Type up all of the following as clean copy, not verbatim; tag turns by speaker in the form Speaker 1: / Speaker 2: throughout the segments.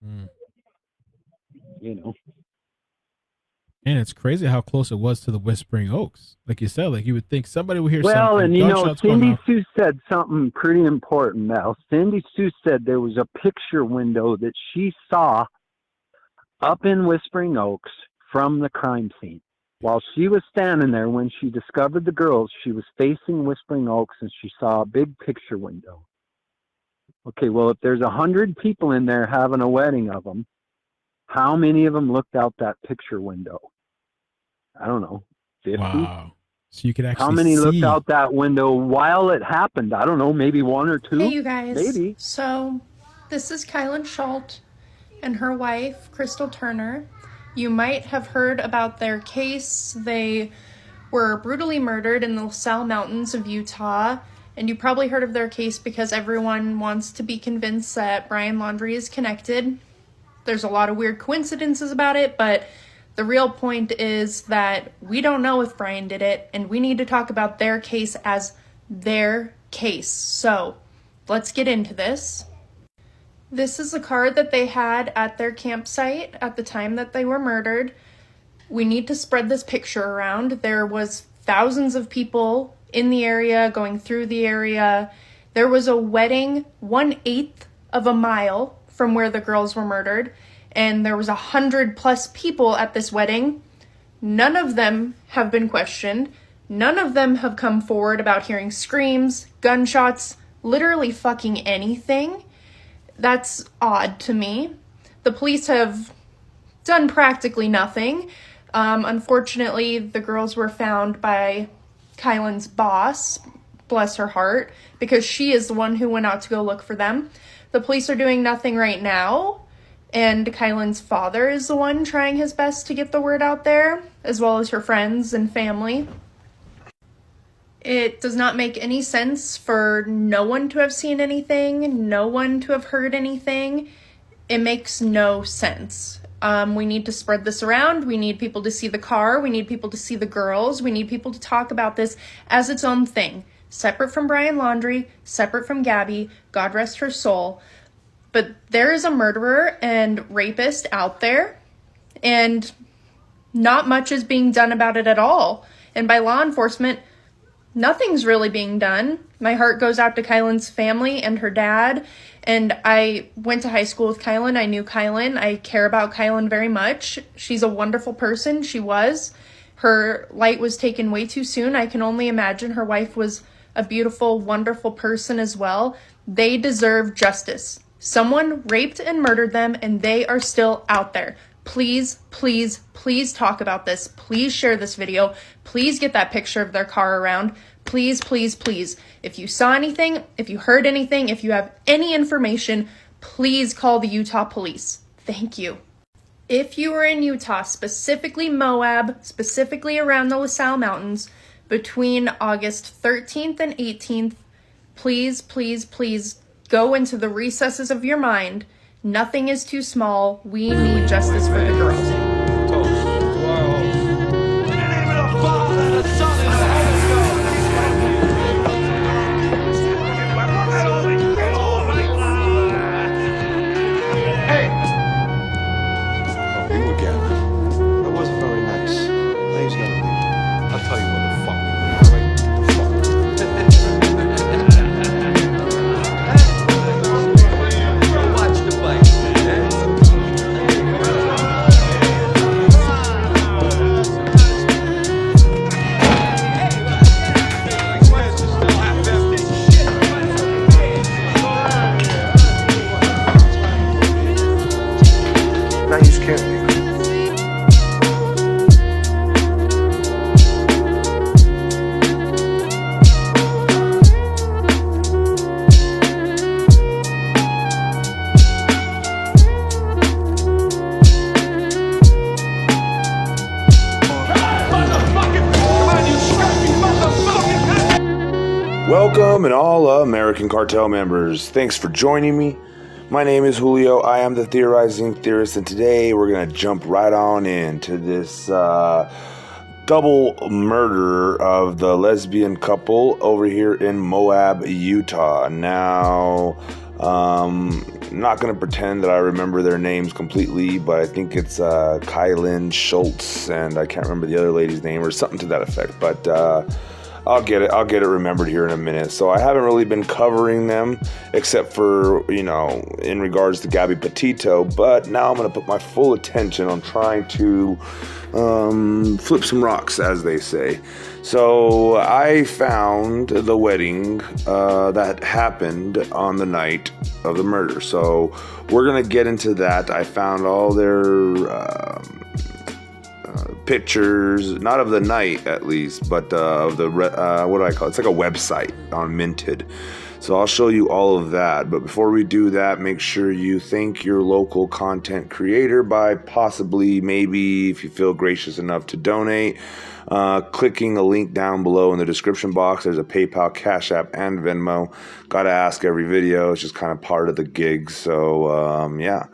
Speaker 1: Mm.
Speaker 2: You know.
Speaker 1: And it's crazy how close it was to the Whispering Oaks. Like you said, like you would think somebody would hear
Speaker 2: Well,
Speaker 1: something,
Speaker 2: and you know,
Speaker 1: gunshots going
Speaker 2: Cindy
Speaker 1: off.
Speaker 2: Sue said something pretty important, Mel. Cindy Sue said there was a picture window that she saw up in Whispering Oaks from the crime scene. While she was standing there when she discovered the girls, she was facing Whispering Oaks and she saw a big picture window. Okay, well, if there's 100 people in there having a wedding of them, how many of them looked out that picture window? I don't know, 50?
Speaker 1: Wow. So you could
Speaker 2: How
Speaker 1: actually
Speaker 2: many looked
Speaker 1: see.
Speaker 2: out that window while it happened? I don't know, maybe one or
Speaker 3: Hey,
Speaker 2: two?
Speaker 3: you guys.
Speaker 2: Maybe.
Speaker 3: So, this is Kylen Shulte and her wife, Crystal Turner. You might have heard about their case. They were brutally murdered in the LaSalle Mountains of Utah. And you probably heard of their case because everyone wants to be convinced that Brian Laundrie is connected. There's a lot of weird coincidences about it, but the real point is that we don't know if Brian did it, and we need to talk about their case as their case. So, let's get into this. This is a car that they had at their campsite at the time that they were murdered. We need to spread this picture around. There was thousands of people in the area, going through the area. There was a wedding 1/8 of a mile from where the girls were murdered, and there was 100+ people at this wedding. None of them have been questioned. None of them have come forward about hearing screams, gunshots, literally fucking anything. That's odd to me. The police have done practically nothing. Unfortunately, the girls were found by Kylen's boss, bless her heart, because she is the one who went out to go look for them. The police are doing nothing right now, and Kylen's father is the one trying his best to get the word out there, as well as her friends and family. It does not make any sense for no one to have seen anything, no one to have heard anything. It makes no sense. We need to spread this around. We need people to see the car. We need people to see the girls. We need people to talk about this as its own thing, separate from Brian Laundrie, separate from Gabby, God rest her soul. But there is a murderer and rapist out there, and not much is being done about it at all. And by law enforcement, nothing's really being done. My heart goes out to Kylen's family and her dad. And I went to high school with Kylen. I knew Kylen. I care about Kylen very much. She's a wonderful person. She was. Her light was taken way too soon. I can only imagine her wife was a beautiful, wonderful person as well. They deserve justice. Someone raped and murdered them, and they are still out there. Please, please, please talk about this. Please share this video. Please get that picture of their car around. Please, please, please. If you saw anything, if you heard anything, if you have any information, please call the Utah police. Thank you. If you are in Utah, specifically Moab, specifically around the LaSalle Mountains, between August 13th and 18th, please, please, please go into the recesses of your mind. Nothing is too small. We need justice for the girls.
Speaker 4: Welcome and all American Cartel members. Thanks for joining me. My name is Julio. I am the Theorizing Theorist, and today we're going to jump right on into this double murder of the lesbian couple over here in Moab, Utah. Now, not going to pretend that I remember their names completely, but I think it's Kylen Shulte, and I can't remember the other lady's name or something to that effect. But I'll get it remembered here in a minute. So I haven't really been covering them except for, in regards to Gabby Petito, but now I'm going to put my full attention on trying to flip some rocks, as they say. So I found the wedding that happened on the night of the murder. So we're going to get into that. I found all their pictures, not of the night at least, but of the what do I call it? It's like a website on Minted. So I'll show you all of that. But before we do that, make sure you thank your local content creator by possibly, maybe, if you feel gracious enough to donate, clicking a link down below in the description box. There's a PayPal, Cash App, and Venmo. Gotta ask every video. It's just kind of part of the gig. So yeah.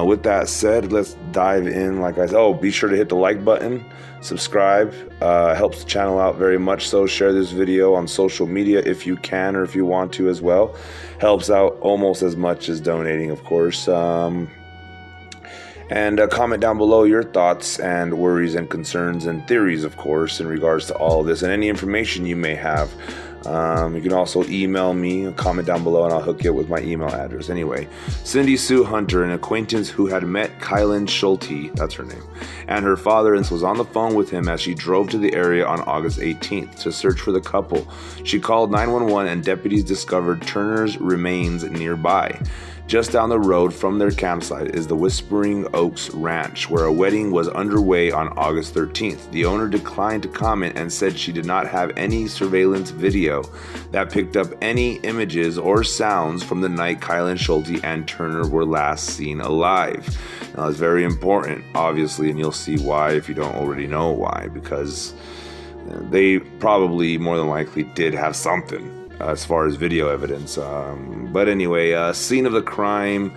Speaker 4: With that said, let's dive in. Like I said, be sure to hit the like button, subscribe, helps the channel out very much. So share this video on social media if you can, or if you want to as well. Helps out almost as much as donating, of course. And comment down below your thoughts and worries and concerns and theories, of course, in regards to all of this and any information you may have. You can also email me, comment down below, and I'll hook you up with my email address. Anyway, Cindy Sue Hunter, an acquaintance who had met Kylen Shulte, that's her name, and her father, and was on the phone with him as she drove to the area on August 18th to search for the couple. She called 911 and deputies discovered Turner's remains nearby. Just down the road from their campsite is the Whispering Oaks Ranch, where a wedding was underway on August 13th. The owner declined to comment and said she did not have any surveillance video that picked up any images or sounds from the night Kylen Shulte and Turner were last seen alive. Now, it's very important, obviously, and you'll see why if you don't already know why, because they probably more than likely did have something as far as video evidence. But anyway, scene of the crime.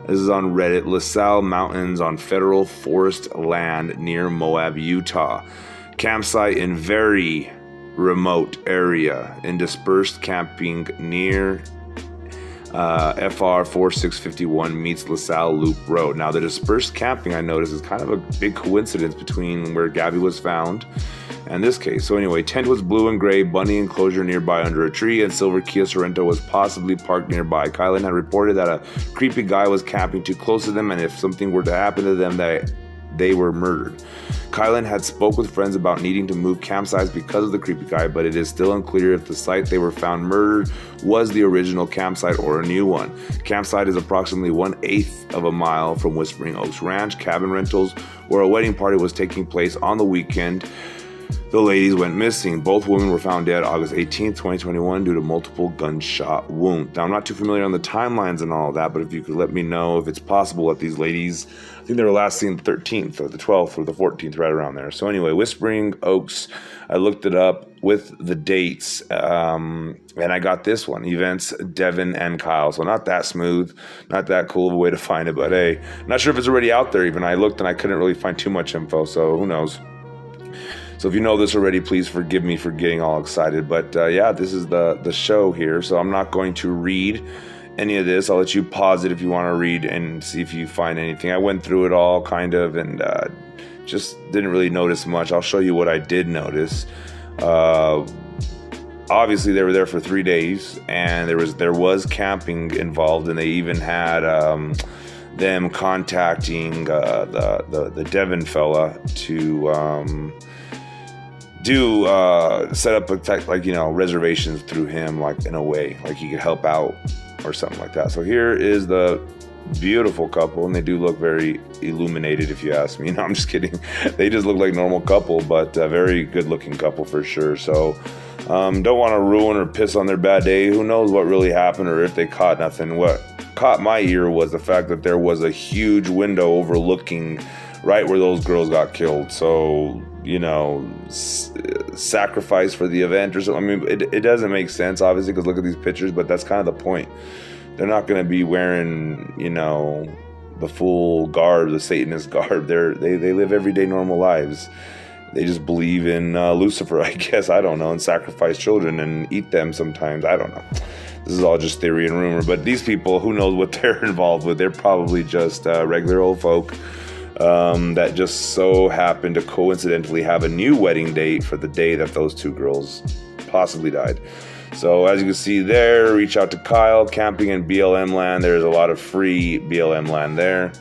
Speaker 4: This is on Reddit. LaSalle Mountains on federal forest land near Moab, Utah. Campsite in very remote area in dispersed camping near FR 4651 meets LaSalle Loop Road. Now, the dispersed camping, I noticed, is kind of a big coincidence between where Gabby was found and this case. So anyway, tent was blue and gray, bunny enclosure nearby under a tree, and silver Kia Sorento was possibly parked nearby. Kylen had reported that a creepy guy was camping too close to them, and if something were to happen to them, that they were murdered. Kylen had spoke with friends about needing to move campsites because of the creepy guy, but it is still unclear if the site they were found murdered was the original campsite or a new one. Campsite is approximately 1/8 of a mile from Whispering Oaks Ranch cabin rentals, where a wedding party was taking place on the weekend the ladies went missing. Both women were found dead August 18th, 2021 due to multiple gunshot wounds. Now, I'm not too familiar on the timelines and all of that, but if you could let me know if it's possible that these ladies, I think they were last seen the 13th or the 12th or the 14th, right around there. So anyway, Whispering Oaks, I looked it up with the dates, and I got this one, events, Devin and Kyle. So not that smooth, not that cool of a way to find it, but hey, not sure if it's already out there even. I looked and I couldn't really find too much info, so who knows. So if you know this already, please forgive me for getting all excited. But yeah, this is the show here. So I'm not going to read any of this. I'll let you pause it if you want to read and see if you find anything. I went through it all kind of and just didn't really notice much. I'll show you what I did notice. Obviously, they were there for 3 days, and there was camping involved, and they even had them contacting the Devon fella to do set up reservations through him, like in a way, like he could help out or something like that. So here is the beautiful couple, and they do look very illuminated, if you ask me. No, I'm just kidding. They just look like normal couple, but a very good looking couple for sure. So don't want to ruin or piss on their bad day. Who knows what really happened or if they caught nothing. What caught my ear was the fact that there was a huge window overlooking right where those girls got killed. So, sacrifice for the event or something. I mean, it doesn't make sense, obviously, because look at these pictures, but that's kind of the point. They're not going to be wearing, the full garb, the Satanist garb. They live everyday normal lives. They just believe in Lucifer, I guess. I don't know, and sacrifice children and eat them sometimes. I don't know. This is all just theory and rumor. But these people, who knows what they're involved with? They're probably just regular old folk that just so happen to coincidentally have a new wedding date for the day that those two girls possibly died. So as you can see there, reach out to Kyle, camping in BLM land. There's a lot of free BLM land there.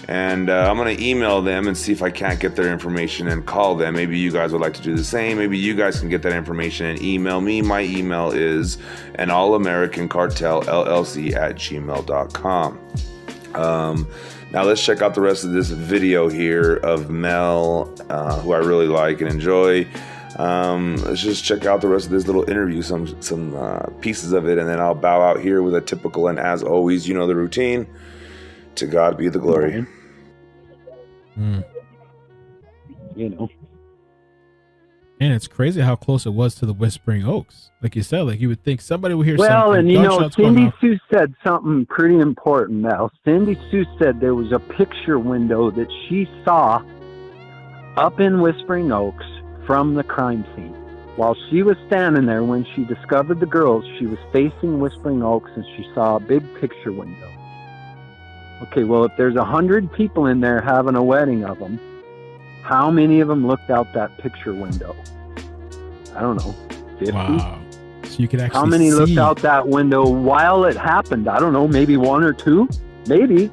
Speaker 4: And I'm going to email them and see if I can't get their information and call them. Maybe you guys would like to do the same. Maybe you guys can get that information and email me. My email is analamericancartel@gmail.com. Now let's check out the rest of this video here of Mel, who I really like and enjoy. Let's just check out the rest of this little interview, some pieces of it, and then I'll bow out here with a typical, and as always, you know the routine. To God be the glory.
Speaker 2: You know.
Speaker 1: And it's crazy how close it was to the Whispering Oaks. Like you said, like you would think somebody would hear
Speaker 2: well,
Speaker 1: something.
Speaker 2: And you know,
Speaker 1: gunshots going
Speaker 2: Cindy
Speaker 1: off.
Speaker 2: Sue said something pretty important, Mel. Cindy Sue said there was a picture window that she saw up in Whispering Oaks from the crime scene. While she was standing there, when she discovered the girls, she was facing Whispering Oaks and she saw a big picture window. Okay, well, if there's 100 people in there having a wedding of them, how many of them looked out that picture window? I don't know, 50?
Speaker 1: Wow. So you could actually
Speaker 2: How many
Speaker 1: see.
Speaker 2: looked out that window while it happened? I don't know, maybe one or two? Maybe.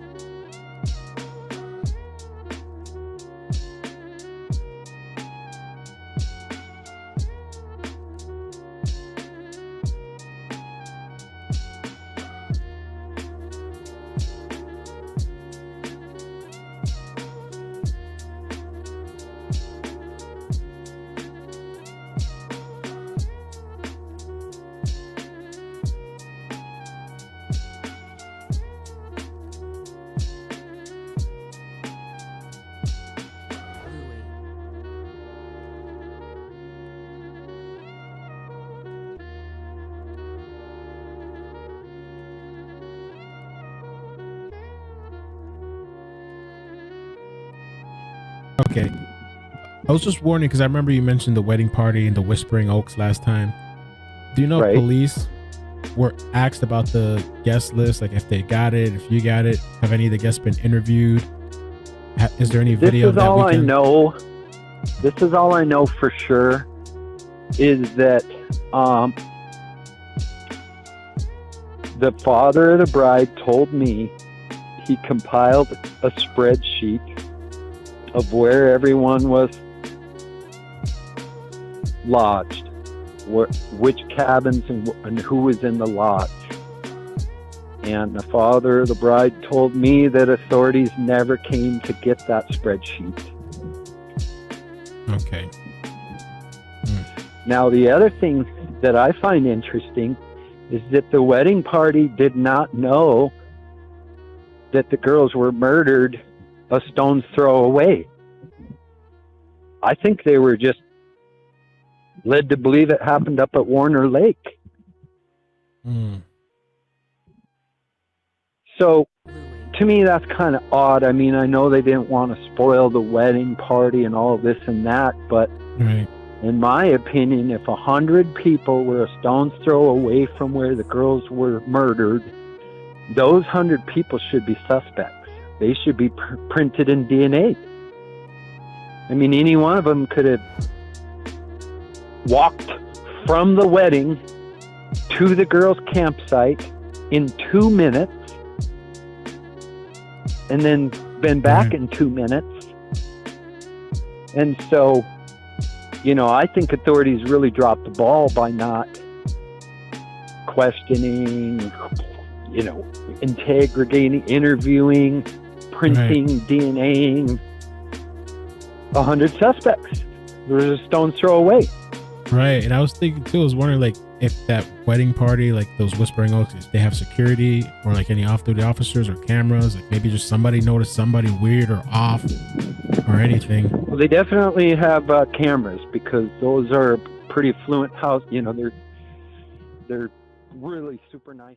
Speaker 1: Okay. I was just warning because I remember you mentioned the wedding party in the Whispering Oaks last time. Do you know if
Speaker 2: Right.
Speaker 1: police were asked about the guest list? Like if they got it, if you got it, have any of the guests been interviewed? Is there any video
Speaker 2: This is
Speaker 1: that
Speaker 2: all
Speaker 1: we
Speaker 2: I
Speaker 1: can...
Speaker 2: know. This is all I know for sure is that the father of the bride told me he compiled a spreadsheet of where everyone was lodged, which cabins and who was in the lodge. And the father of the bride told me that authorities never came to get that spreadsheet.
Speaker 1: Okay.
Speaker 2: Now, the other thing that I find interesting is that the wedding party did not know that the girls were murdered a stone's throw away. I think they were just led to believe it happened up at Warner Lake. So, to me, that's kind of odd. I mean, I know they didn't want to spoil the wedding party and all this and that, but
Speaker 1: Right.
Speaker 2: in my opinion, if 100 people were a stone's throw away from where the girls were murdered, those 100 people should be suspects. They should be printed in DNA. I mean, any one of them could have walked from the wedding to the girls' campsite in 2 minutes and then been back in 2 minutes. And so, you know, I think authorities really dropped the ball by not questioning, you know, interrogating, interviewing, printing, DNAing 100 suspects. There was a stone's throw away.
Speaker 1: Right. And I was thinking too, I was wondering like if that wedding party, like those Whispering Oaks, if they have security or like any off-duty officers or cameras, like maybe just somebody noticed somebody weird or off or anything.
Speaker 2: Well, they definitely have cameras because those are pretty affluent house. You know, they're really super nice.